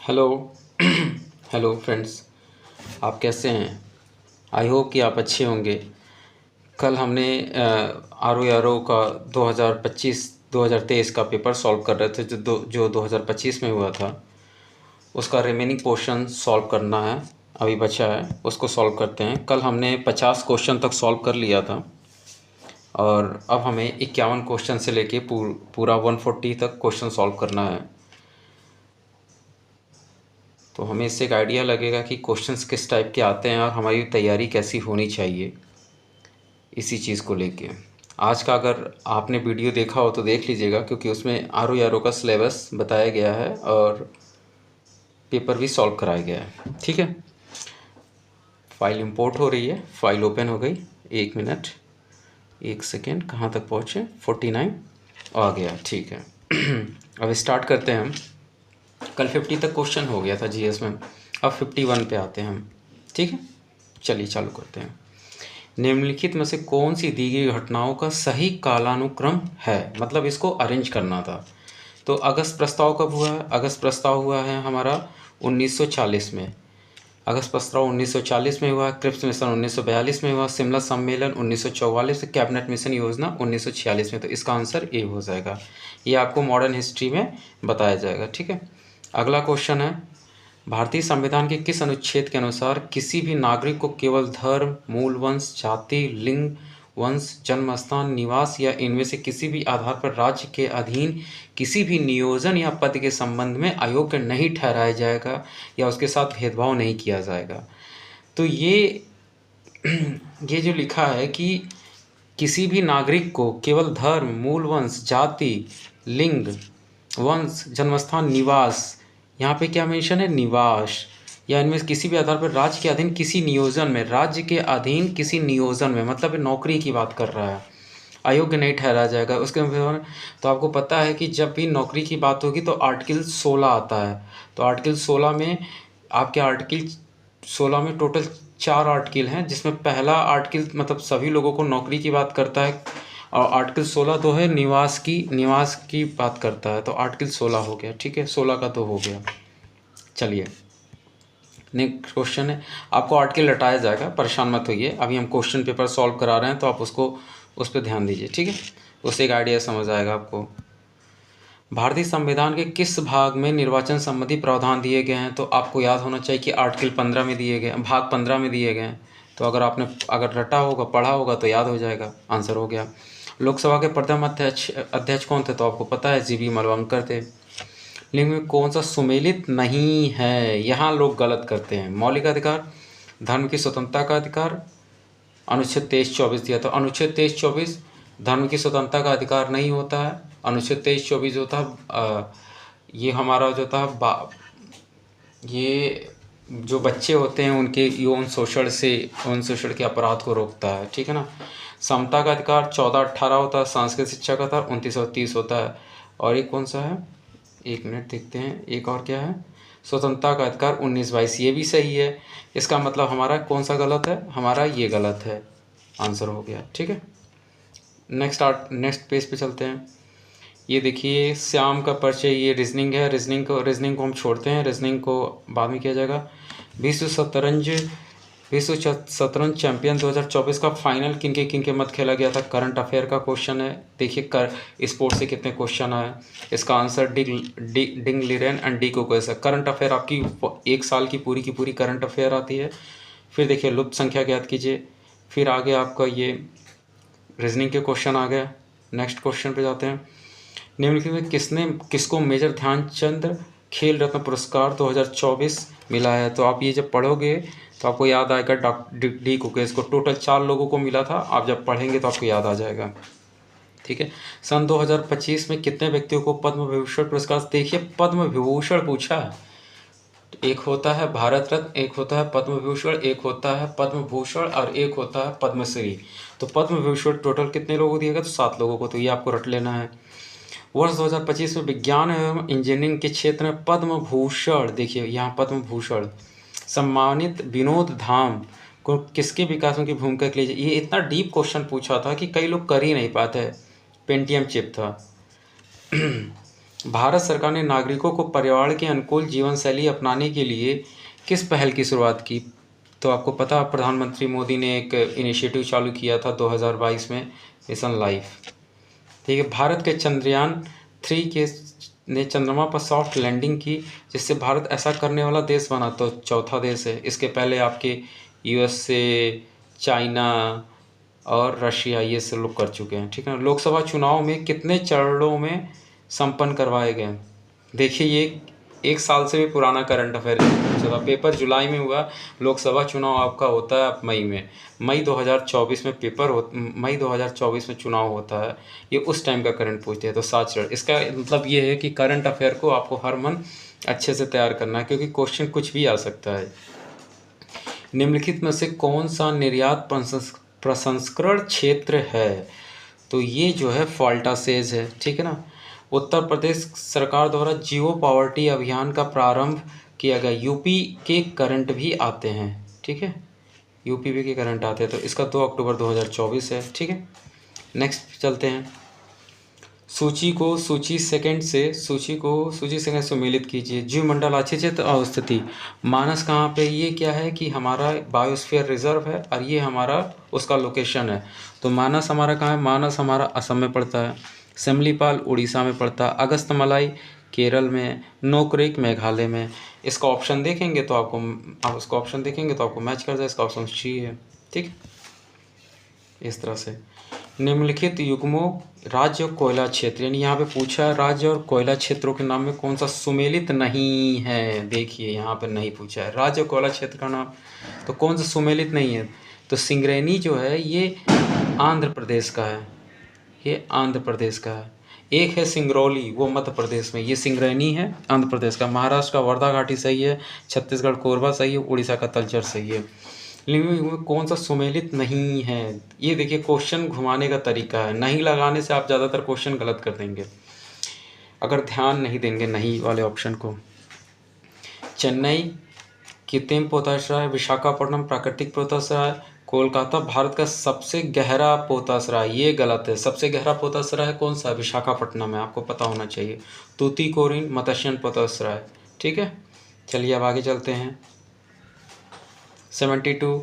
Hello hello friends. आप कैसे हैं? आई होप कि आप अच्छे होंगे। कल हमने आर ओ आर ओ का 2023 का पेपर सॉल्व कर रहे थे जो 2025 में हुआ था। उसका रिमेनिंग पोर्शन सॉल्व करना है, अभी बचा है, उसको सॉल्व करते हैं। कल हमने 50 क्वेश्चन तक सॉल्व कर लिया था और अब हमें 51 क्वेश्चन से लेके पूरा 140 तक क्वेश्चन सॉल्व करना है। तो हमें इससे एक आइडिया लगेगा कि क्वेश्चंस किस टाइप के आते हैं और हमारी तैयारी कैसी होनी चाहिए इसी चीज़ को लेके। आज का अगर आपने वीडियो देखा हो तो देख लीजिएगा, क्योंकि उसमें आर ओ का सिलेबस बताया गया है और पेपर भी सॉल्व कराया गया है। ठीक है, फाइल इंपोर्ट हो रही है, फाइल ओपन हो गई। एक मिनट, एक सेकेंड, कहाँ तक पहुँचे? 49 आ गया। ठीक है अब स्टार्ट करते हैं हम। कल 50 तक क्वेश्चन हो गया था जीएस में, अब 51 पे आते हैं हम। ठीक है, चलिए चालू करते हैं। निम्नलिखित में से कौन सी दी गई घटनाओं का सही कालानुक्रम है? मतलब इसको अरेंज करना था। तो अगस्त प्रस्ताव कब हुआ है? अगस्त प्रस्ताव हुआ है हमारा 1940 में। अगस्त प्रस्ताव 1940 में हुआ, क्रिप्स मिशन 1942 में हुआ, शिमला सम्मेलन 1944 से, कैबिनेट मिशन योजना 1946 में। तो इसका आंसर ए हो जाएगा। ये आपको मॉडर्न हिस्ट्री में बताया जाएगा। ठीक है, अगला क्वेश्चन है, भारतीय संविधान के किस अनुच्छेद के अनुसार किसी भी नागरिक को केवल धर्म, मूल वंश, जाति, लिंग, वंश, जन्म स्थान, निवास या इनमें से किसी भी आधार पर राज्य के अधीन किसी भी नियोजन या पद के संबंध में अयोग्य नहीं ठहराया जाएगा या उसके साथ भेदभाव नहीं किया जाएगा? तो ये जो लिखा है कि किसी भी नागरिक को केवल धर्म, मूल वंश, जाति, लिंग, वंश, जन्मस्थान, निवास, यहाँ पे क्या मेंशन है? निवास, या इनमें से किसी भी आधार पर राज्य के अधीन किसी नियोजन में, राज्य के अधीन किसी नियोजन में, मतलब नौकरी की बात कर रहा है, अयोग्य नहीं ठहराया जाएगा उसके। तो आपको पता है कि जब भी नौकरी की बात होगी तो आर्टिकल 16 आता है। तो आर्टिकल 16 में आपके आर्टिकल 16 में टोटल 4 आर्टिकल हैं, जिसमें पहला आर्टिकल मतलब सभी लोगों को नौकरी की बात करता है और आर्टिकल 16 तो है निवास की बात करता है। तो आर्टिकल 16 हो गया। ठीक है, 16 का तो हो गया। चलिए नेक्स्ट क्वेश्चन है, आपको आर्टिकल रटाया जाएगा, परेशान मत होइए। अभी हम क्वेश्चन पेपर सॉल्व करा रहे हैं तो आप उस पर ध्यान दीजिए। ठीक है, उससे एक आइडिया समझ आएगा आपको। भारतीय संविधान के किस भाग में निर्वाचन संबंधी प्रावधान दिए गए हैं? तो आपको याद होना चाहिए कि आर्टिकल 15 में दिए गए, भाग 15 में दिए गए हैं। तो अगर रटा होगा, पढ़ा होगा तो याद हो जाएगा, आंसर हो गया। लोकसभा के प्रथम अध्यक्ष कौन थे? तो आपको पता है, जीबी मलवंकर थे। लिंग में कौन सा सुमेलित नहीं है? यहाँ लोग गलत करते हैं। मौलिक अधिकार, धर्म की स्वतंत्रता का अधिकार, अनुच्छेद 23-24 दिया। तो अनुच्छेद 23-24 धर्म की स्वतंत्रता का अधिकार नहीं होता है। अनुच्छेद 23-24 होता है ये हमारा जो था ये जो बच्चे होते हैं उनके यौन शोषण के अपराध को रोकता है। ठीक है ना। समता का अधिकार 14-18 होता है। सांस्कृतिक शिक्षा का अधिकार 29 और 30 होता है। और एक कौन सा है? एक मिनट देखते हैं, एक और क्या है? स्वतंत्रता का अधिकार 19-22, ये भी सही है। इसका मतलब हमारा कौन सा गलत है? हमारा ये गलत है, आंसर हो गया। ठीक है, नेक्स्ट पेज पे चलते हैं। ये देखिए श्याम का परिचय, ये रीजनिंग है। रीजनिंग को हम छोड़ते हैं, रीजनिंग को बाद में किया जाएगा। विश्व शतरंज चैंपियन 2024 का फाइनल किनके मत खेला गया था? करंट अफेयर का क्वेश्चन है। देखिए स्पोर्ट्स से कितने क्वेश्चन आए। इसका answer Ding Liren and D Gukesh है। करंट अफेयर आपकी एक साल की पूरी करंट अफेयर आती है। फिर देखिए लुप्त संख्या ज्ञात कीजिए। फिर आगे आपका ये रीजनिंग के क्वेश्चन आ गए। नेक्स्ट क्वेश्चन पे जाते हैं। निम्नलिखित में किसको मेजर ध्यानचंद खेल रत्न पुरस्कार 2024 मिला है? तो आप ये जब पढ़ोगे तो आपको याद आएगा डॉक्टर डी कुकेस को टोटल 4 लोगों को मिला था। आप जब पढ़ेंगे तो आपको याद आ जाएगा। ठीक है, सन 2025 में कितने व्यक्तियों को पद्म विभूषण पुरस्कार? देखिए पद्म विभूषण पूछा है। एक होता है भारत रत्न, एक होता है पद्म विभूषण, एक होता है पद्म भूषण और एक होता है पद्मश्री। तो पद्म विभूषण टोटल कितने लोगों को दिया गया? तो 7 लोगों को। तो ये आपको रट लेना है। वर्ष 2025 में विज्ञान एवं इंजीनियरिंग के क्षेत्र में पद्म भूषण, देखिए यहाँ पद्म भूषण सम्मानित विनोद धाम को किसके विकास में की भूमिका के लिए? ये इतना डीप क्वेश्चन पूछा था कि कई लोग कर ही नहीं पाते। पेंटियम चिप था। भारत सरकार ने नागरिकों को पर्यावरण के अनुकूल जीवन शैली अपनाने के लिए किस पहल की शुरुआत की? तो आपको पता, प्रधानमंत्री मोदी ने एक इनिशिएटिव चालू किया था 2022 में, मिशन लाइफ। ठीक है, भारत के चंद्रयान 3 के ने चंद्रमा पर सॉफ्ट लैंडिंग की, जिससे भारत ऐसा करने वाला देश बना, तो चौथा देश है। इसके पहले आपके यूएसए, चाइना और रशिया ये सब लोग कर चुके हैं। ठीक है, लोकसभा चुनाव में कितने चरणों में संपन्न करवाए गए? देखिए, ये एक साल से भी पुराना करंट अफेयर चला। पेपर जुलाई में हुआ, लोकसभा चुनाव आपका होता है अब मई में। मई 2024 में मई 2024 में चुनाव होता है। ये उस टाइम का करंट पूछते हैं, तो 7 चरण। इसका मतलब ये है कि करंट अफेयर को आपको हर मन अच्छे से तैयार करना है, क्योंकि क्वेश्चन कुछ भी आ सकता है। निम्नलिखित में से कौन सा निर्यात प्रसंस्करण क्षेत्र है? तो ये जो है फॉल्टा सेज है। ठीक है ना। उत्तर प्रदेश सरकार द्वारा जियो पॉवर्टी अभियान का प्रारंभ किया गया। यूपी के करंट भी आते हैं। ठीक है, यूपी भी के करंट आते हैं, तो इसका 2 अक्टूबर 2024 है। ठीक है, नेक्स्ट चलते हैं। सूची सेकंड से सम्मिलित कीजिए। जीवमंडल अचेत अवस्थिति, मानस कहाँ पे? ये क्या है कि हमारा बायोस्फीयर रिजर्व है, और ये हमारा उसका लोकेशन है। तो मानस हमारा कहाँ है? मानस हमारा असम में पड़ता है। सिमलीपाल उड़ीसा में पड़ता है। अगस्तमलाई केरल में। नोकरेक मेघालय में। इसका ऑप्शन देखेंगे तो आपको मैच कर जाए। इसका ऑप्शन सी है। ठीक, इस तरह से निम्नलिखित युग्मों राज्य और कोयला क्षेत्र, यानी यहाँ पे पूछा है राज्य और कोयला क्षेत्रों के नाम में कौन सा सुमेलित नहीं है। देखिए यहाँ पे नहीं पूछा है राज्य और कोयला क्षेत्र का नाम, तो कौन सा सुमेलित नहीं है? तो सिंगरैनी जो है ये आंध्र प्रदेश का है। ये आंध्र प्रदेश का है। एक है सिंगरौली, वो मध्य प्रदेश में। ये सिंगरैनी है आंध्र प्रदेश का। महाराष्ट्र का वर्धा घाटी सही है। छत्तीसगढ़ कोरबा सही है। उड़ीसा का तलचर सही है। लिंग कौन सा सुमेलित नहीं है? ये देखिए क्वेश्चन घुमाने का तरीका है। नहीं लगाने से आप ज़्यादातर क्वेश्चन गलत कर देंगे अगर ध्यान नहीं देंगे नहीं वाले ऑप्शन को। चेन्नई कृत्रिम पोताश्रय, विशाखापट्टनम प्राकृतिक पोताश्रय, कोलकाता भारत का सबसे गहरा पोताश्रय, ये गलत है। सबसे गहरा पोताश्रय कौन सा है? विशाखापट्टनम है, आपको पता होना चाहिए। तूतीकोरिन मत्स्यन पोताश्रय। ठीक है, चलिए अब आगे चलते हैं। 72,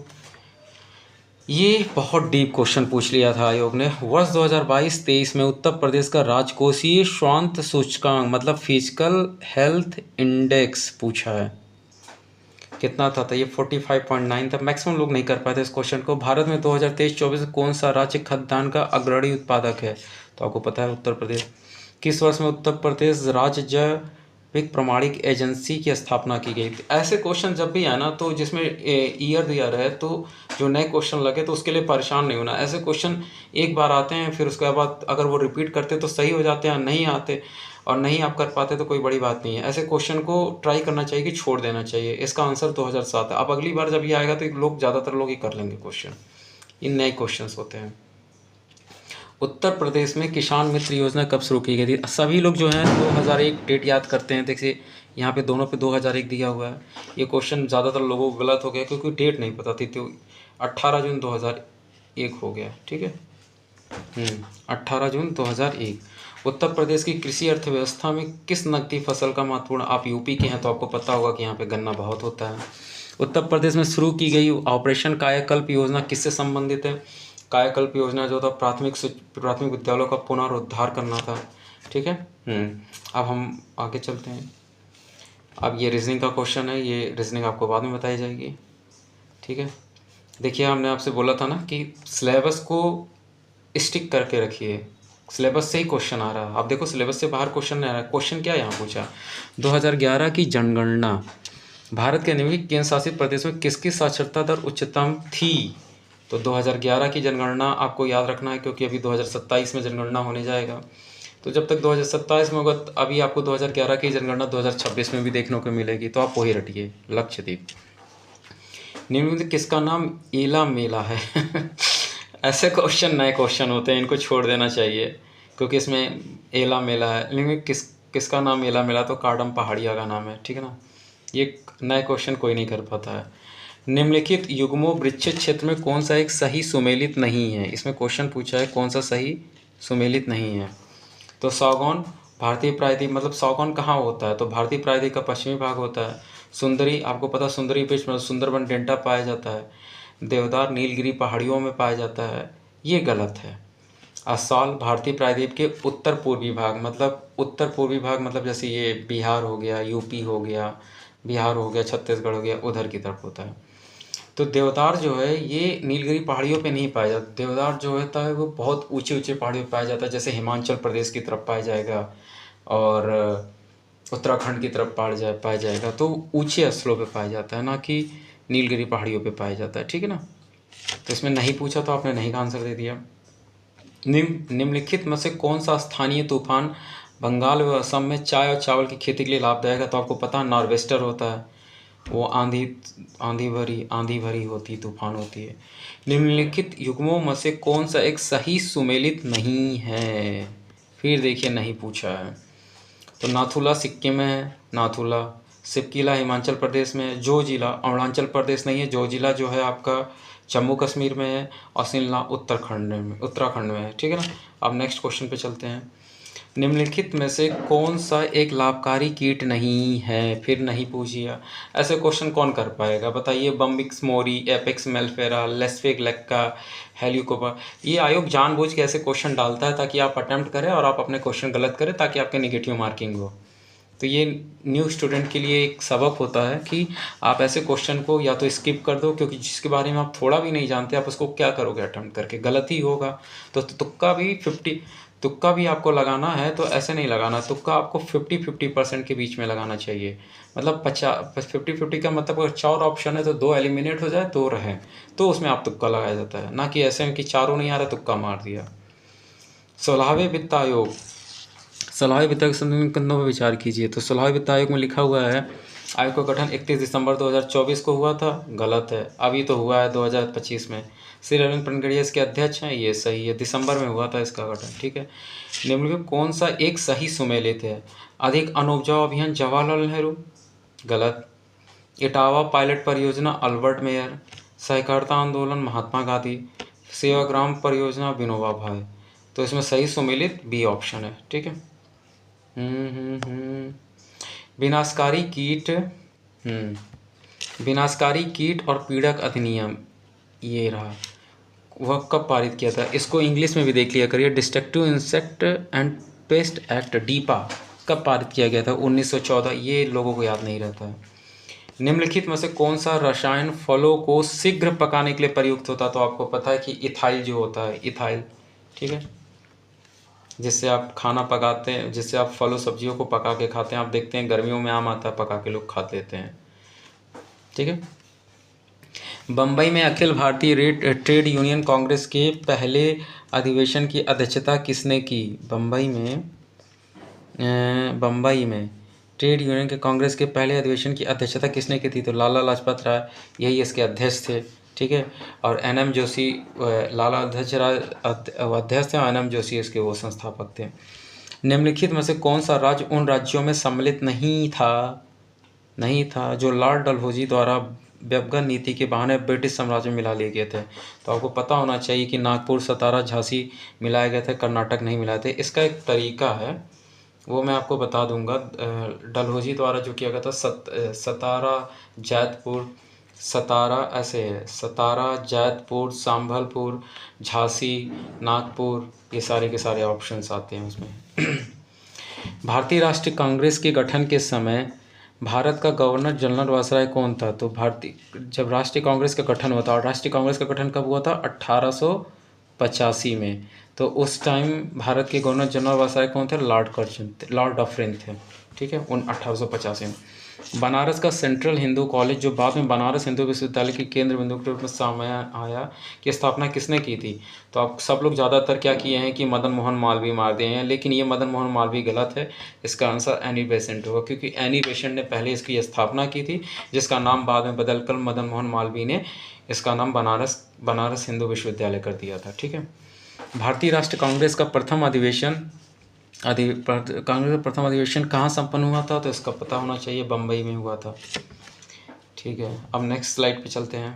ये बहुत डीप क्वेश्चन पूछ लिया था आयोग ने। वर्ष 2022-23 में उत्तर प्रदेश का राजकोषीय स्वास्थ्य सूचकांक, मतलब फिजिकल हेल्थ इंडेक्स पूछा है, कितना था? तो ये 45.9 था। मैक्सिमम लोग नहीं कर पाए थे इस क्वेश्चन को। भारत में 2023-24 में कौन सा राज्य खाद्यान्न का अग्रणी उत्पादक है? तो आपको पता है उत्तर प्रदेश। किस वर्ष में उत्तर प्रदेश राज्य जैविक प्रमाणिक एजेंसी की स्थापना की गई थी? ऐसे क्वेश्चन जब भी आए ना, तो जिसमें ईयर दिया रहे, तो जो नए क्वेश्चन लगे तो उसके लिए परेशान नहीं होना। ऐसे क्वेश्चन एक बार आते हैं, फिर उसके बाद अगर वो रिपीट करते तो सही हो जाते हैं, नहीं आते और नहीं आप कर पाते तो कोई बड़ी बात नहीं है। ऐसे क्वेश्चन को ट्राई करना चाहिए कि छोड़ देना चाहिए। इसका आंसर 2007 है। अब अगली बार जब ये आएगा तो लोग ज़्यादातर लोग ही कर लेंगे क्वेश्चन। ये नए क्वेश्चंस होते हैं। उत्तर प्रदेश में किसान मित्र योजना कब शुरू की गई थी? सभी लोग जो हैं 2001 डेट याद करते हैं। देखिए यहाँ पे दोनों पे 2001 दिया हुआ है। ये क्वेश्चन ज़्यादातर लोगों को गलत हो गया क्योंकि डेट नहीं पता थी, तो 18 जून 2001 हो गया। ठीक है, 18 जून 2001। उत्तर प्रदेश की कृषि अर्थव्यवस्था में किस नकदी फसल का महत्वपूर्ण? आप यूपी के हैं तो आपको पता होगा कि यहाँ पे गन्ना बहुत होता है। उत्तर प्रदेश में शुरू की गई ऑपरेशन कायाकल्प योजना किससे संबंधित है? कायाकल्प योजना जो था प्राथमिक विद्यालयों का पुनरुद्धार करना था। ठीक है, अब हम आगे चलते हैं। अब ये रीजनिंग का क्वेश्चन है, ये रीजनिंग आपको बाद में बताई जाएगी। ठीक है, देखिए हमने आपसे बोला था ना कि सिलेबस को स्टिक करके रखिए, सिलेबस से ही क्वेश्चन आ रहा है। आप देखो सिलेबस से बाहर क्वेश्चन नहीं आ रहा है। क्वेश्चन क्या यहाँ पूछा? 2011 की जनगणना, भारत के निम्नलिखित केंद्र शासित प्रदेश में किसकी साक्षरता दर उच्चतम थी? तो 2011 की जनगणना आपको याद रखना है, क्योंकि अभी 2027 में जनगणना होने जाएगा। तो जब तक 2027 में होगा, अभी आपको 2011 की जनगणना 2026 में भी देखने को मिलेगी, तो आप वही रटिए। लक्षद्वीप। निम्नलिखित किसका नाम एला मेला है? ऐसे क्वेश्चन नए क्वेश्चन होते हैं, इनको छोड़ देना चाहिए क्योंकि इसमें एला मेला है। लेकिन किसका नाम एला मेला? तो कार्डम पहाड़िया का नाम है। ठीक है ना, ये नए क्वेश्चन कोई नहीं कर पाता है। निम्नलिखित युग्मों वृक्षित क्षेत्र में कौन सा एक सही सुमेलित नहीं है? इसमें क्वेश्चन पूछा है कौन सा सही सुमेलित नहीं है। तो सागौन, भारतीय प्रायद्वीप मतलब सौगन कहाँ होता है, तो भारतीय प्रायद्वीप का पश्चिमी भाग होता है। सुंदरी, आपको पता सुंदरी बीच में सुंदरबन डेल्टा पाया जाता है। देवदार नीलगिरी पहाड़ियों में पाया जाता है, ये गलत है। असौल भारतीय प्रायद्वीप के उत्तर पूर्वी भाग, मतलब उत्तर पूर्वी भाग मतलब जैसे ये बिहार हो गया, यूपी हो गया, बिहार हो गया, छत्तीसगढ़ हो गया, उधर की तरफ होता है। तो देवदार जो है ये नीलगिरी पहाड़ियों पे नहीं पाया जाता। देवदार जो होता है वो बहुत ऊंचे ऊंचे पहाड़ियों पे पाया जाता है, जैसे हिमाचल प्रदेश की तरफ पाया जाएगा और उत्तराखंड की तरफ पाया जाएगा। तो ऊंचे स्थलों पे पाया जाता है, ना कि नीलगिरी पहाड़ियों पे पाया जाता है, ठीक है ना। तो इसमें नहीं पूछा तो आपने नहीं का आंसर दे दिया। निम्नलिखित में से कौन सा स्थानीय तूफान बंगाल व असम में चाय और चावल की खेती के लिए लाभदायक है, तो आपको पता है नॉर्वेस्टर होता है। वो आंधी भरी होती तूफान होती है। निम्नलिखित युग्मों में से कौन सा एक सही सुमेलित नहीं है, फिर देखिए नहीं पूछा है। तो नाथुला सिक्किम में है, नाथुला। सिपकिला हिमाचल प्रदेश में है। जो जिला अरुणाचल प्रदेश नहीं है, जो जिला जो है आपका जम्मू कश्मीर में है। और शिमला उत्तराखंड में है, ठीक है ना। अब नेक्स्ट क्वेश्चन पे चलते हैं। निम्नलिखित में से कौन सा एक लाभकारी कीट नहीं है, फिर नहीं पूछिए। ऐसे क्वेश्चन कौन कर पाएगा बताइए। बम्बिक्स मोरी, एपेक्स मेलिफेरा, लेस्फिक लेक्का, हेलिकोबा। ये आयोग जानबूझ के ऐसे क्वेश्चन डालता है ताकि आप अटेम्प्ट करें और आप अपने क्वेश्चन गलत करें, ताकि आपके नेगेटिव मार्किंग हो। तो ये न्यू स्टूडेंट के लिए एक सबक होता है कि आप ऐसे क्वेश्चन को या तो स्किप कर दो, क्योंकि जिसके बारे में आप थोड़ा भी नहीं जानते आप उसको क्या करोगे अटेम्प्ट करके, गलत ही होगा। तो तुक्का भी आपको लगाना है तो ऐसे नहीं लगाना। तुक्का आपको 50-50% के बीच में लगाना चाहिए। मतलब 50-50 का मतलब अगर 4 ऑप्शन है तो 2 एलिमिनेट हो जाए, 2 रहे, तो उसमें आप तुक्का लगाया जाता है, ना कि ऐसे में कि चारों नहीं आ रहा तुक्का मार दिया। 16वें वित्त आयोग, 16वें वित्त आयोग संबंधों पर विचार कीजिए। तो 16वें वित्त आयोग में लिखा हुआ है आयोग का गठन 31 दिसंबर 2024 को हुआ था, गलत है। अभी तो हुआ है 2025 में। श्री रविंद्र पनगड़िया इसके अध्यक्ष हैं, ये सही है। दिसंबर में हुआ था इसका गठन, ठीक है। निम्नलिखित कौन सा एक सही सुमेलित है। अधिक अनुपजाऊ अभियान जवाहरलाल नेहरू, गलत। इटावा पायलट परियोजना अल्बर्ट मेयर, सहकारिता आंदोलन महात्मा गांधी, सेवाग्राम परियोजना विनोबा भावे। तो इसमें सही सुमेलित बी ऑप्शन है, ठीक है। विनाशकारी कीट, विनाशकारी कीट और पीड़क अधिनियम, ये रहा, वह कब पारित किया था। इसको इंग्लिश में भी देख लिया करिए। Destructive insect and pest act, DIPA, कब पारित किया गया था, 1914। ये लोगों को याद नहीं रहता है। निम्नलिखित में से कौन सा रसायन फलों को शीघ्र पकाने के लिए प्रयुक्त होता है, तो आपको पता है कि इथाइल जो होता है, इथाइल, ठीक है। जिससे आप खाना पकाते हैं, जिससे आप फलों सब्जियों को पका के खाते हैं। आप देखते हैं गर्मियों में आम आता है, पका के लोग खा लेते हैं, ठीक है। बम्बई में अखिल भारतीय ट्रेड यूनियन कांग्रेस के पहले अधिवेशन की अध्यक्षता किसने की। बम्बई में ट्रेड यूनियन के कांग्रेस के पहले अधिवेशन की अध्यक्षता किसने की थी, तो लाला लाजपत राय, यही इसके अध्यक्ष थे, ठीक है। और एन.एम. जोशी, लाला अध्यक्ष थे और एन.एम. जोशी इसके वो संस्थापक थे। निम्नलिखित में से कौन सा राज्य उन राज्यों में सम्मिलित नहीं था जो लॉर्ड डलहौजी द्वारा व्युत्पन्न नीति के बहाने ब्रिटिश साम्राज्य में मिला लिए गए थे। तो आपको पता होना चाहिए कि नागपुर, सतारा, झांसी मिलाए गए थे, कर्नाटक नहीं मिलाए थे। इसका एक तरीका है, वो मैं आपको बता दूंगा। डलहौजी द्वारा जो किया गया था, सतारा, जैतपुर, ऐसे है, सतारा, जैतपुर, संबलपुर, झांसी, नागपुर, ये सारे के सारे ऑप्शंस आते हैं उसमें। भारतीय राष्ट्रीय कांग्रेस के गठन के समय भारत का गवर्नर जनरल वायसराय कौन था, तो जब राष्ट्रीय कांग्रेस का गठन हुआ था, और राष्ट्रीय कांग्रेस का गठन कब हुआ था, 1885 में। तो उस टाइम भारत के गवर्नर जनरल वायसराय कौन थे, लॉर्ड डफरिन थे, ठीक है, 1885 में। बनारस का सेंट्रल हिंदू कॉलेज, जो बाद में बनारस हिंदू विश्वविद्यालय के केंद्र बिंदु के रूप में सामने आया, की स्थापना किसने की थी। तो आप सब लोग ज़्यादातर क्या किए हैं कि मदन मोहन मालवीय मार दिए हैं, लेकिन ये मदन मोहन मालवीय गलत है। इसका आंसर एनी बेसेंट होगा, क्योंकि एनी बेसेंट ने पहले इसकी स्थापना की थी, जिसका नाम बाद में बदलकर मदन मोहन मालवीय ने इसका नाम बनारस हिंदू विश्वविद्यालय कर दिया था, ठीक है। भारतीय राष्ट्रीय कांग्रेस का प्रथम अधिवेशन कहाँ संपन्न हुआ था, तो इसका पता होना चाहिए, बम्बई में हुआ था, ठीक है। अब नेक्स्ट स्लाइड पे चलते हैं।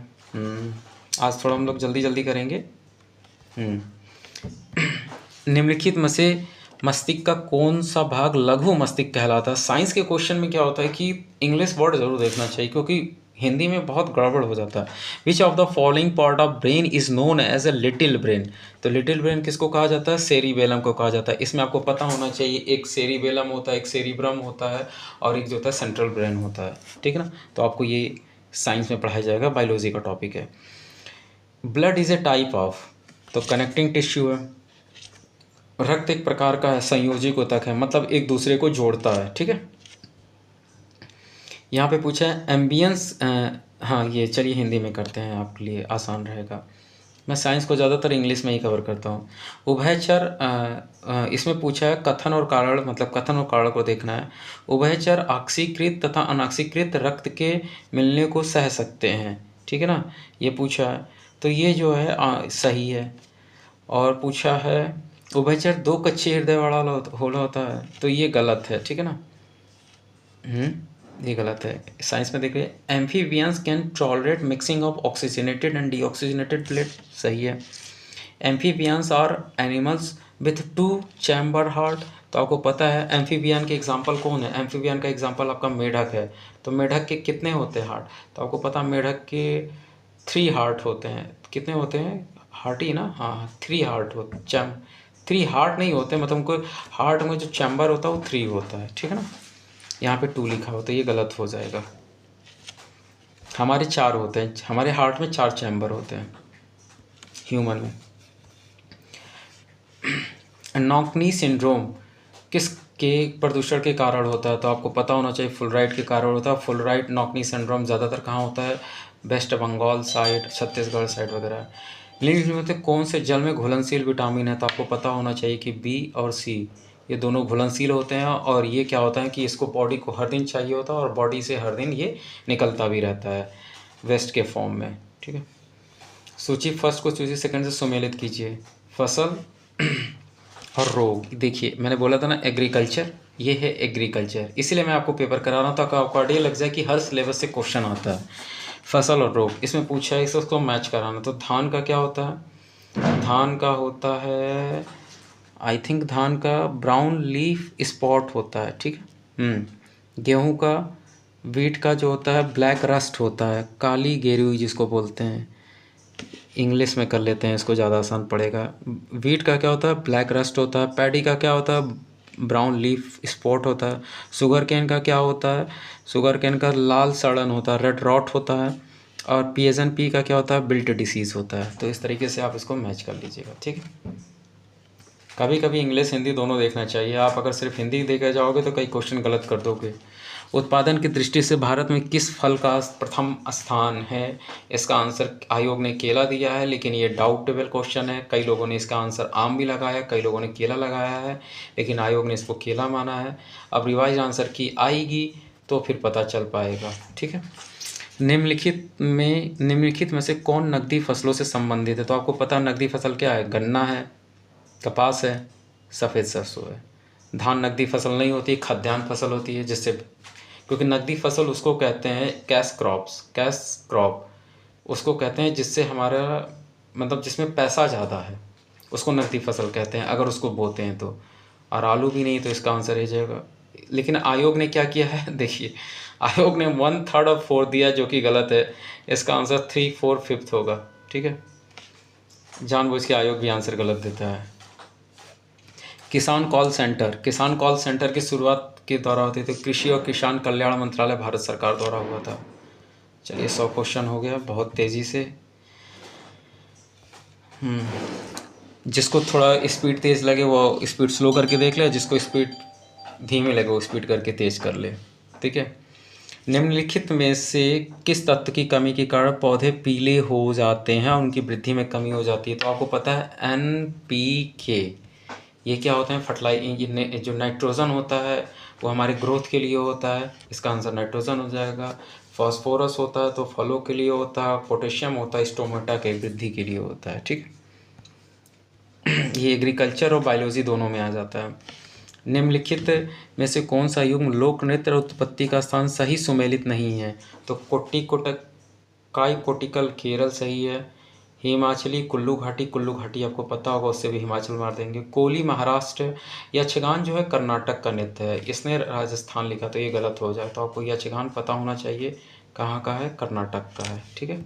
आज थोड़ा हम लोग जल्दी करेंगे। निम्नलिखित में से मस्तिष्क का कौन सा भाग लघु मस्तिष्क कहलाता है? साइंस के क्वेश्चन में क्या होता है कि इंग्लिश वर्ड जरूर देखना चाहिए, क्योंकि हिंदी में बहुत गड़बड़ हो जाता है। Which of the following part of brain is known as a little brain? तो लिटिल ब्रेन किसको कहा जाता है? सेरिबेलम को कहा जाता है। इसमें आपको पता होना चाहिए, एक सेरिबेलम होता है, एक सेरिब्रम होता है, और एक जो होता है सेंट्रल ब्रेन होता है, ठीक है ना। तो आपको ये साइंस में पढ़ाया जाएगा, बायोलॉजी का टॉपिक है। Blood is a type of, तो कनेक्टिंग टिश्यू है। रक्त एक प्रकार का संयोजी ऊतक है, मतलब एक दूसरे को जोड़ता है, ठीक है। यहाँ पे पूछा है एम्बियंस, हाँ ये चलिए हिंदी में करते हैं, आपके लिए आसान रहेगा। मैं साइंस को ज़्यादातर इंग्लिश में ही कवर करता हूँ। उभयचर, इसमें पूछा है कथन और कारण, मतलब कथन और कारण को देखना है। उभयचर ऑक्सीकृत तथा अनऑक्सीकृत रक्त के मिलने को सह सकते हैं, ठीक है ना, ये पूछा है। तो ये जो है सही है। और पूछा है उभयचर दो कच्चे हृदय वाला होला होता है, तो ये गलत है, ठीक है ना। ये गलत है। साइंस में देखिए amphibians can tolerate mixing of oxygenated and deoxygenated blood, सही है। Amphibians are animals with 2 chamber heart, तो आपको पता है एम्फीबियन के एग्जांपल कौन है? एम्फीबियन का एग्जांपल आपका मेढक है। तो मेढक के कितने होते हैं हार्ट? तो आपको पता मेढक के 3 हार्ट होते हैं। कितने होते हैं? हार्ट ही ना, हाँ 3 हार्ट होते, 3 हार्ट नहीं होते, मतलब उनको हार्ट में जो चैम्बर होता है वो 3 होता है, ठीक है ना। यहाँ पे 2 लिखा हो तो ये गलत हो जाएगा। हमारे 4 होते हैं, हमारे हार्ट में 4 चैम्बर होते हैं ह्यूमन में। नॉकनी सिंड्रोम किसके प्रदूषण के कारण होता है? तो आपको पता होना चाहिए फुलराइट के कारण होता है। फुलराइट नॉकनी सिंड्रोम ज़्यादातर कहाँ होता है? वेस्ट बंगाल साइड, छत्तीसगढ़ साइड वगैरह। निम्नलिखित में से कौन से जल में घुलनशील विटामिन है? तो आपको पता होना चाहिए कि बी और सी, ये दोनों घुलनशील होते हैं, और ये क्या होता है कि इसको बॉडी को हर दिन चाहिए होता है, और बॉडी से हर दिन ये निकलता भी रहता है वेस्ट के फॉर्म में, ठीक है। सूची फर्स्ट को सूची सेकंड से सुमेलित कीजिए। फसल और रोग, देखिए मैंने बोला था ना एग्रीकल्चर, ये है एग्रीकल्चर, इसीलिए मैं आपको पेपर करा रहा हूँ ताकि आपको आइडिया लग जाए कि हर सिलेबस से क्वेश्चन आता है। फसल और रोग इसमें पूछा है, इसे उसको मैच कराना। तो धान का क्या होता है? धान का होता है, आई थिंक धान का ब्राउन लीफ स्पॉट होता है, ठीक है। गेहूं का, वीट का जो होता है ब्लैक रस्ट होता है, काली गेरुई जिसको बोलते हैं। इंग्लिश में कर लेते हैं, इसको ज़्यादा आसान पड़ेगा। वीट का क्या होता है? ब्लैक रस्ट होता है। पैडी का क्या होता है? ब्राउन लीफ स्पॉट होता है। शुगर कैन का क्या होता है? शुगर कैन का लाल सड़न होता है, रेड रॉट होता है। और पी का क्या होता है? बिल्ट डिसीज़ होता है। तो इस तरीके से आप इसको मैच कर लीजिएगा, ठीक है। कभी कभी इंग्लिश हिंदी दोनों देखना चाहिए। आप अगर सिर्फ हिंदी देकर जाओगे तो कई क्वेश्चन गलत कर दोगे। उत्पादन की दृष्टि से भारत में किस फल का प्रथम स्थान है? इसका आंसर आयोग ने केला दिया है, लेकिन ये डाउटेबल क्वेश्चन है। कई लोगों ने इसका आंसर आम भी लगाया, कई लोगों ने केला लगाया है, लेकिन आयोग ने इसको केला माना है। अब रिवाइज आंसर की आएगी तो फिर पता चल पाएगा, ठीक है। निम्नलिखित में से कौन नकदी फसलों से संबंधित है? तो आपको पता नकदी फसल क्या है? गन्ना है, कपास है, सफ़ेद सरसों है। धान नकदी फसल नहीं होती, खाद्यान्न फसल होती है, जिससे क्योंकि नकदी फसल उसको कहते हैं कैश क्रॉप उसको कहते हैं जिससे हमारा मतलब जिसमें पैसा ज़्यादा है, उसको नकदी फसल कहते हैं अगर उसको बोते हैं तो। और आलू भी नहीं, तो इसका आंसर हो जाएगा। लेकिन आयोग ने क्या किया है देखिए, आयोग ने 1/3 और 4 दिया, जो कि गलत है। इसका आंसर 3, 4, 5 होगा, ठीक है। जानबूझ के आयोग भी आंसर गलत देता है। किसान कॉल सेंटर की शुरुआत के द्वारा होती थी? कृषि और किसान कल्याण मंत्रालय, भारत सरकार द्वारा हुआ था। चलिए 100 क्वेश्चन हो गया बहुत तेज़ी से। जिसको थोड़ा स्पीड तेज़ लगे वो स्पीड स्लो करके देख ले, जिसको स्पीड धीमे लगे वो स्पीड करके तेज़ कर ले, ठीक है। निम्नलिखित में से किस तत्व की कमी के कारण पौधे पीले हो जाते हैं, उनकी वृद्धि में कमी हो जाती है? तो आपको पता है NPK, ये क्या होता है? फर्टिलाइजर, जो नाइट्रोजन होता है वो हमारे ग्रोथ के लिए होता है, इसका आंसर नाइट्रोजन हो जाएगा। फॉस्फोरस होता है तो फलों के लिए होता है। पोटेशियम होता है स्टोमेटा के वृद्धि के लिए होता है, ठीक है। ये एग्रीकल्चर और बायोलॉजी दोनों में आ जाता है। निम्नलिखित में से कौन सा युग्म लोक नृत्य और उत्पत्ति का स्थान सही सुमेलित नहीं है? तो कोटिकल केरल सही है, हिमाचली कुल्लू घाटी आपको पता होगा, उससे भी हिमाचल मार देंगे। कोली महाराष्ट्र, यक्षगान जो है कर्नाटक का नृत्य है, इसने राजस्थान लिखा तो ये गलत हो जाए, तो आपको यक्षगान पता होना चाहिए कहाँ का है, कर्नाटक का है, ठीक है।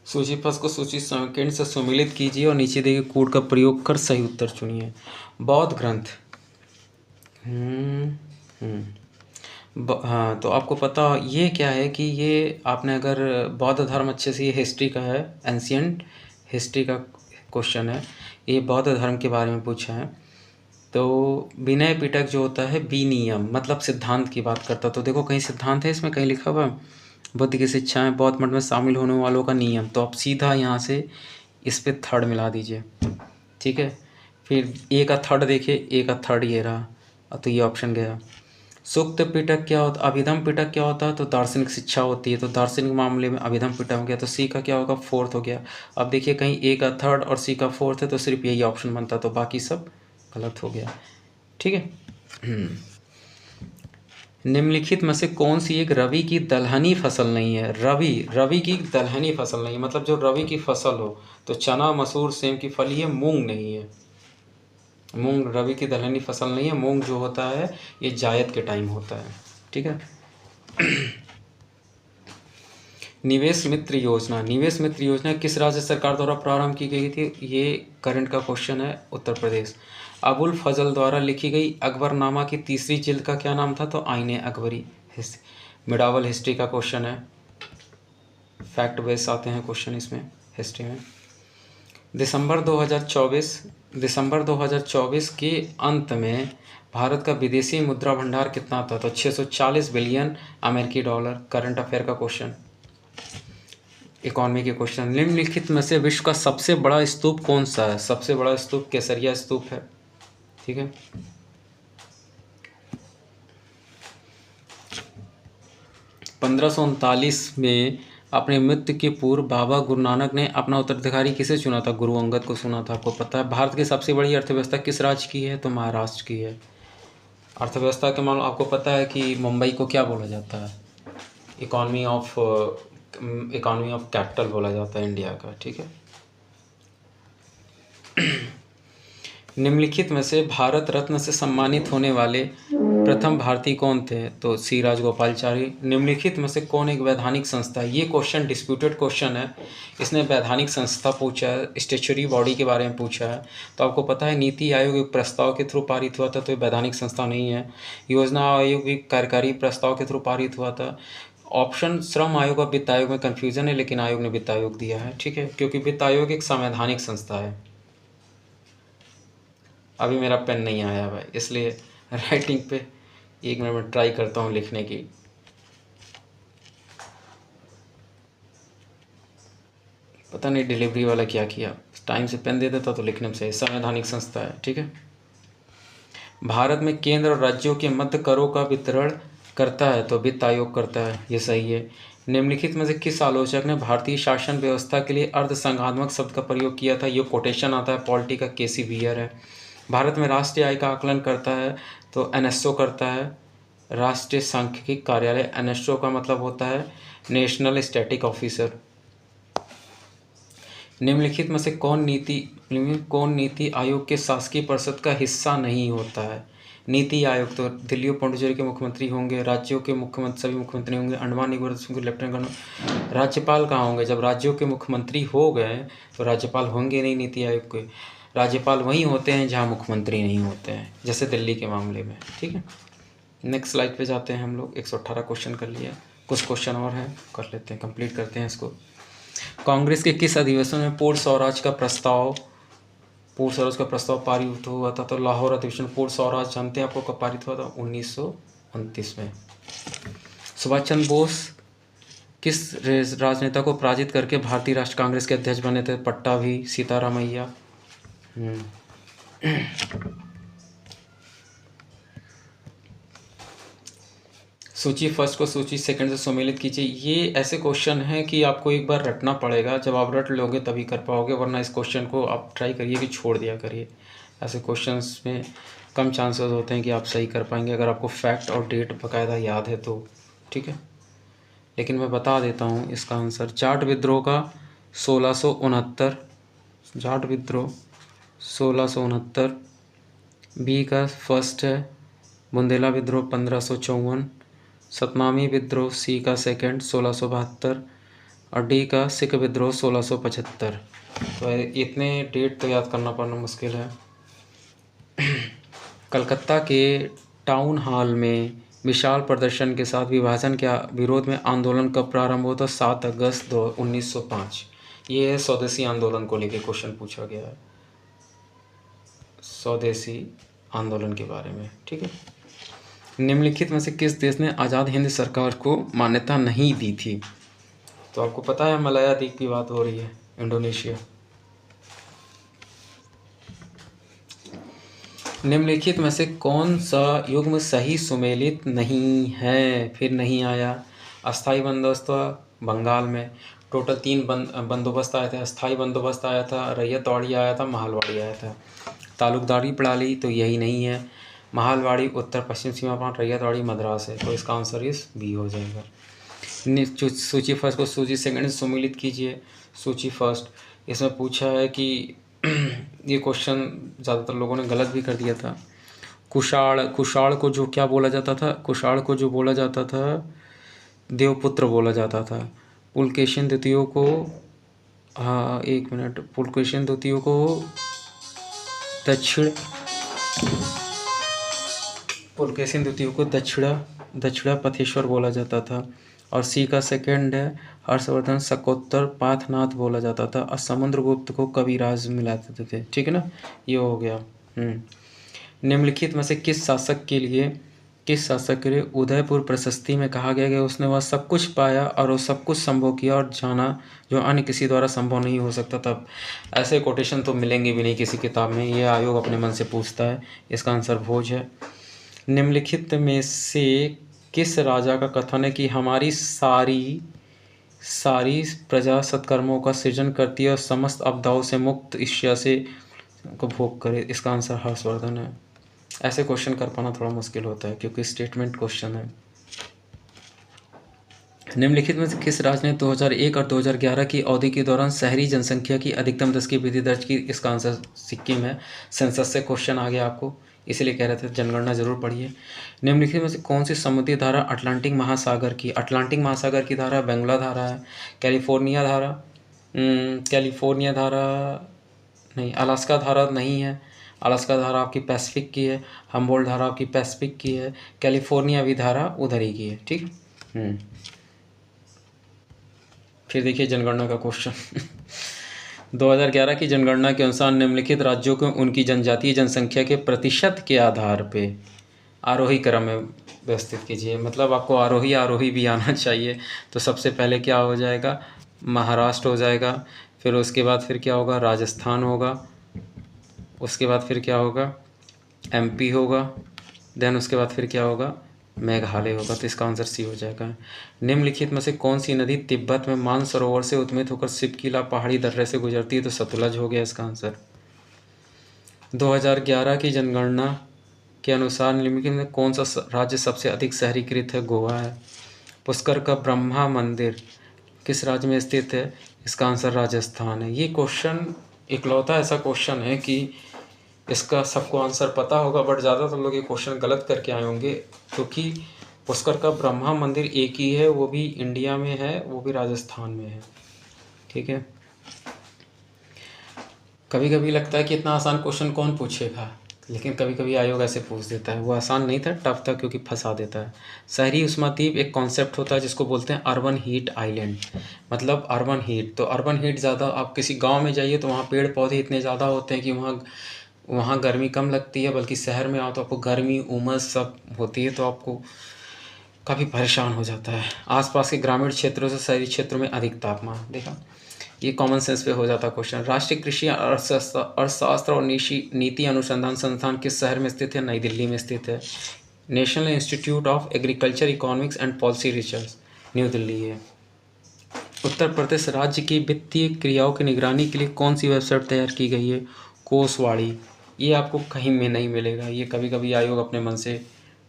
सूची फर्स्ट को सूची सेकंड से सम्मिलित कीजिए और नीचे दिए गए कोड का प्रयोग कर सही उत्तर चुनिए। बौद्ध ग्रंथ, हाँ, तो आपको पता ये क्या है कि ये आपने अगर बौद्ध धर्म अच्छे से, ये हिस्ट्री का है, एंशियंट हिस्ट्री का क्वेश्चन है, ये बौद्ध धर्म के बारे में पूछा है। तो विनय पिटक जो होता है विनियम मतलब सिद्धांत की बात करता, तो देखो कहीं सिद्धांत है इसमें, कहीं लिखा हुआ है बुद्ध की शिक्षाएं बौद्ध मठ में शामिल होने वालों का नियम, तो आप सीधा यहाँ से इस पे थर्ड मिला दीजिए, ठीक है। फिर ए का थर्ड देखिए, ए का थर्ड ये रहा, तो ये ऑप्शन गया। सूक्त पिटक क्या होता, अभिधम पिटक क्या होता है, तो दार्शनिक शिक्षा होती है, तो दार्शनिक मामले में अभिधम पिटक हो गया, तो सी का क्या होगा, फोर्थ हो गया। अब देखिए कहीं ए का थर्ड और सी का फोर्थ है, तो सिर्फ यही ऑप्शन बनता, तो बाकी सब गलत हो गया, ठीक है। निम्नलिखित में से कौन सी एक रबी की दलहनी फसल नहीं है। रबी की दलहनी फसल नहीं, मतलब जो रबी की फसल हो, तो चना, मसूर, सेम की फली है, मूंग नहीं है। मूंग रबी की दलहनी फसल नहीं है। मूंग जो होता है ये जायद के टाइम होता है, ठीक है। निवेश मित्र योजना, निवेश मित्र योजना किस राज्य सरकार द्वारा प्रारंभ की गई थी, ये करंट का क्वेश्चन है, उत्तर प्रदेश। अबुल फजल द्वारा लिखी गई अकबरनामा की तीसरी जिल्द का क्या नाम था, तो आईने अकबरी। मिडावल हिस्ट्री का क्वेश्चन है, फैक्ट बेस आते हैं क्वेश्चन इसमें हिस्ट्री में। दिसंबर 2024 के अंत में भारत का विदेशी मुद्रा भंडार कितना था, तो 640 बिलियन अमेरिकी डॉलर। करंट अफेयर का क्वेश्चन, इकोनॉमी के क्वेश्चन। निम्नलिखित में से विश्व का सबसे बड़ा स्तूप कौन सा है, सबसे बड़ा स्तूप केसरिया स्तूप है, ठीक है। 1539 में अपने मृत्यु के पूर्व बाबा गुरु नानक ने अपना उत्तराधिकारी किसे चुना था, गुरु अंगद को चुना था। आपको पता है भारत की सबसे बड़ी अर्थव्यवस्था किस राज्य की है, तो महाराष्ट्र की है। अर्थव्यवस्था के मामले आपको पता है कि मुंबई को क्या बोला जाता है, इकॉनमी ऑफ कैपिटल बोला जाता है इंडिया का, ठीक है। निम्नलिखित में से भारत रत्न से सम्मानित होने वाले प्रथम भारतीय कौन थे, तो सी राजगोपालचारी। निम्नलिखित में से कौन एक वैधानिक संस्था है, ये क्वेश्चन डिस्प्यूटेड क्वेश्चन है, इसने वैधानिक संस्था पूछा है, स्टेचुरी बॉडी के बारे में पूछा है। तो आपको पता है नीति आयोग एक प्रस्ताव के थ्रू पारित हुआ था, तो ये वैधानिक संस्था नहीं है। योजना आयोग भी कार्यकारी प्रस्ताव के थ्रू पारित हुआ था। ऑप्शन श्रम आयोग और वित्त आयोग में कन्फ्यूजन है, लेकिन आयोग ने वित्त आयोग दिया है, ठीक है, क्योंकि वित्त आयोग एक संवैधानिक संस्था है। अभी मेरा पेन नहीं आया भाई, इसलिए राइटिंग पे 1 मिनट में ट्राई करता हूँ लिखने की। पता नहीं डिलीवरी वाला क्या किया, टाइम से पेन दे देता तो लिखने में सही। संवैधानिक संस्था है, ठीक है। भारत में केंद्र और राज्यों के मध्य करों का वितरण करता है, तो वित्त आयोग करता है, ये सही है। निम्नलिखित में से किस आलोचक ने भारतीय शासन व्यवस्था के लिए अर्धसंघात्मक शब्द का प्रयोग किया था, ये कोटेशन आता है पॉलिटी का, केसी वियर है। भारत में राष्ट्रीय आय का आकलन करता है, तो एनएसओ करता है, राष्ट्रीय सांख्यिकी कार्यालय। एनएसओ का मतलब होता है नेशनल स्टैटिक ऑफिसर। निम्नलिखित में से कौन नीति आयोग के शासकीय परिषद का हिस्सा नहीं होता है। नीति आयोग तो दिल्ली और पुडुचेरी के मुख्यमंत्री होंगे, राज्यों के मुख्यमंत्री सभी मुख्यमंत्री होंगे, अंडमान निकोबार के लेफ्टिनेंट गवर्नर। राज्यपाल कहाँ होंगे, जब राज्यों के मुख्यमंत्री हो गए तो राज्यपाल होंगे नहीं नीति आयोग के। राज्यपाल वहीं होते हैं जहाँ मुख्यमंत्री नहीं होते हैं, जैसे दिल्ली के मामले में, ठीक है। नेक्स्ट स्लाइड पे जाते हैं हम लोग। 118 क्वेश्चन कर लिया, कुछ क्वेश्चन और हैं, कर लेते हैं, कंप्लीट करते हैं इसको। कांग्रेस के किस अधिवेशन में पूर्ण स्वराज का प्रस्ताव पारित हुआ था, तो लाहौर अधिवेशन। पूर्ण स्वराज जानते हैं आपको कब पारित हुआ था, 1929 में। सुभाष चंद्र बोस किस राजनेता को पराजित करके भारतीय राष्ट्रीय कांग्रेस के अध्यक्ष बने थे, पट्टाभी सीतारामैया। सूची फर्स्ट को सूची सेकंड से सम्मिलित कीजिए। ये ऐसे क्वेश्चन हैं कि आपको एक बार रटना पड़ेगा, जब आप रट लोगे तभी कर पाओगे, वरना इस क्वेश्चन को आप ट्राई करिए कि छोड़ दिया करिए। ऐसे क्वेश्चंस में कम चांसेस होते हैं कि आप सही कर पाएंगे, अगर आपको फैक्ट और डेट बाकायदा याद है तो, ठीक है। लेकिन मैं बता देता हूँ इसका आंसर। जाट विद्रोह का 1669, जाट विद्रोह 1669। बी का फर्स्ट है। बुंदेला विद्रोह 1554। सतनामी विद्रोह सी का सेकंड 1672। और डी का सिख विद्रोह 1675। तो इतने डेट तो याद करना पड़ना मुश्किल है। कलकत्ता के टाउन हॉल में विशाल प्रदर्शन के साथ विभाजन के विरोध में आंदोलन कब प्रारंभ हुआ था? 7 अगस्त 1905। ये है स्वदेशी आंदोलन को लेकर क्वेश्चन पूछा गया है, स्वदेशी आंदोलन के बारे में। ठीक है। निम्नलिखित में से किस देश ने आज़ाद हिंद सरकार को मान्यता नहीं दी थी? तो आपको पता है मलाया द्वीप की बात हो रही है, इंडोनेशिया। निम्नलिखित में से कौन सा युग्म सही सुमेलित नहीं है? फिर नहीं आया। अस्थाई बंदोबस्त बंगाल में टोटल 3 बंदोबस्त आए थे। अस्थाई बंदोबस्त आया था, रैयतवाड़ी आया था, महलवाड़ी आया था। तालुकदारी प्रणाली तो यही नहीं है। महलवाड़ी उत्तर पश्चिम सीमा पर, रैयतवाड़ी मद्रास है। तो इसका आंसर इस बी हो जाएगा। सूची फर्स्ट को सूची सेकंड से सुमेलित कीजिए। सूची फर्स्ट इसमें पूछा है कि ये क्वेश्चन ज़्यादातर लोगों ने गलत भी कर दिया था। कुषाण को जो क्या बोला जाता था? कुषाण को जो बोला जाता था देवपुत्र बोला जाता था। पुलकेशिन द्वितीय को एक मिनट, पुलकेशिन द्वितीय को पुलकेशिन द्वितीय को दक्षिणा पथेश्वर बोला जाता था। और सी का सेकंड है हर्षवर्धन शकोत्तर पाथनाथ बोला जाता था। और समुद्रगुप्त को कविराज मिलाते थे। ठीक है ना, ये हो गया। निम्नलिखित में से किस शासक के लिए उदयपुर प्रशस्ति में कहा गया कि उसने वह सब कुछ पाया और वो सब कुछ संभव किया और जाना जो अन्य किसी द्वारा संभव नहीं हो सकता था? ऐसे कोटेशन तो मिलेंगे भी नहीं किसी किताब में, ये आयोग अपने मन से पूछता है। इसका आंसर भोज है। निम्नलिखित में से किस राजा का कथन है कि हमारी सारी प्रजा सत्कर्मों का सृजन करती है और समस्त आपदाओं से मुक्त ईर्ष्या से को भोग करे? इसका आंसर हर्षवर्धन है। ऐसे क्वेश्चन कर पाना थोड़ा मुश्किल होता है क्योंकि स्टेटमेंट क्वेश्चन है। निम्नलिखित में से किस राज्य ने 2001 और 2011 की अवधि के दौरान शहरी जनसंख्या की अधिकतम 10 की वृद्धि दर्ज की? इसका आंसर सिक्किम है। सेंसस से क्वेश्चन आ गया आपको, इसलिए कह रहे थे जनगणना जरूर पढ़िए। निम्नलिखित में से कौन सी समुद्री धारा अटलांटिक महासागर की धारा बेंगला धारा है। कैलिफोर्निया धारा नहीं, अलास्का धारा नहीं है। अलास्का धारा आपकी पैसिफिक की है। हम्बोल्ट धारा आपकी पैसिफिक की है। कैलिफोर्निया भी धारा उधर ही की है। ठीक। फिर देखिए जनगणना का क्वेश्चन 2011 की जनगणना के अनुसार निम्नलिखित राज्यों को उनकी जनजातीय जनसंख्या के प्रतिशत के आधार पे आरोही क्रम में व्यवस्थित कीजिए। मतलब आपको आरोही भी आना चाहिए। तो सबसे पहले क्या हो जाएगा? महाराष्ट्र हो जाएगा। फिर उसके बाद फिर क्या होगा? राजस्थान होगा। उसके बाद फिर क्या होगा? एमपी होगा। देन उसके बाद फिर क्या होगा? मेघालय होगा। तो इसका आंसर सी हो जाएगा। निम्नलिखित में से कौन सी नदी तिब्बत में मानसरोवर से उत्मित होकर शिवकिला पहाड़ी दर्रे से गुजरती है? तो सतलज हो गया इसका आंसर। 2011 की जनगणना के अनुसार निम्नलिखित में कौन सा राज्य सबसे अधिक शहरीकृत है? गोवा है। पुष्कर का ब्रह्मा मंदिर किस राज्य में स्थित है? इसका आंसर राजस्थान है। ये क्वेश्चन इकलौता ऐसा क्वेश्चन है कि इसका सबको आंसर पता होगा, बट ज़्यादातर लोग ये क्वेश्चन गलत करके आए होंगे क्योंकि पुष्कर का ब्रह्मा मंदिर एक ही है, वो भी इंडिया में है, वो भी राजस्थान में है। ठीक है। कभी कभी लगता है कि इतना आसान क्वेश्चन कौन पूछेगा, लेकिन कभी कभी आयोग ऐसे पूछ देता है। वो आसान नहीं था, टफ था क्योंकि फंसा देता है। शहरी उष्मातीप एक कॉन्सेप्ट होता है जिसको बोलते हैं अर्बन हीट आइलैंड। मतलब अर्बन हीट, तो अर्बन हीट ज़्यादा, आप किसी गांव में जाइए तो वहाँ पेड़ पौधे इतने ज़्यादा होते हैं कि वहाँ गर्मी कम लगती है, बल्कि शहर में आओ तो आपको गर्मी उमस सब होती है, तो आपको काफ़ी परेशान हो जाता है। आसपास के ग्रामीण क्षेत्रों से शहरी क्षेत्रों में अधिक तापमान। देखा, ये कॉमन सेंस पे हो जाता क्वेश्चन। राष्ट्रीय कृषि अर्थशास्त्र और नीति अनुसंधान संस्थान किस शहर में स्थित है? नई दिल्ली में स्थित है। National institute of agriculture economics and policy research new Delhi है। उत्तर प्रदेश राज्य की वित्तीय क्रियाओं की निगरानी के लिए कौन सी वेबसाइट तैयार की गई है? कोषवाड़ी। ये आपको कहीं में नहीं मिलेगा। ये कभी कभी आयोग अपने मन से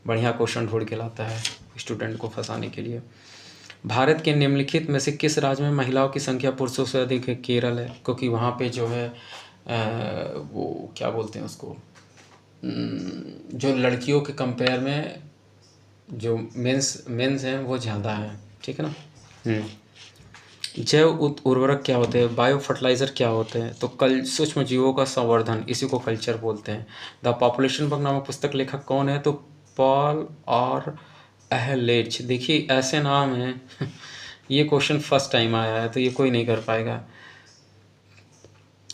बढ़िया क्वेश्चन ढूंढ के लाता है स्टूडेंट को फंसाने के लिए। भारत के निम्नलिखित में से किस राज्य में महिलाओं की संख्या पुरुषों से अधिक है? केरल है, क्योंकि वहाँ पे जो है वो क्या बोलते हैं उसको, जो लड़कियों के कंपेयर में जो मेंस हैं वो ज़्यादा हैं, ठीक है ना। जैव उर्वरक क्या होते हैं? बायो फर्टिलाइज़र क्या होते हैं? तो कल सूक्ष्म जीवों का संवर्धन, इसी को कल्चर बोलते हैं। द पॉपुलेशन बग नामक पुस्तक लेखक कौन है? तो पॉल और एहलेच। देखिए ऐसे नाम हैं ये क्वेश्चन फर्स्ट टाइम आया है, तो ये कोई नहीं कर पाएगा।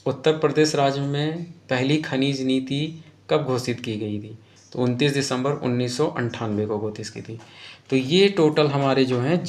उत्तर प्रदेश राज्य में पहली खनिज नीति कब घोषित की गई थी? तो 29 दिसंबर 1998 को घोषित की थी। तो ये टोटल हमारे जो हैं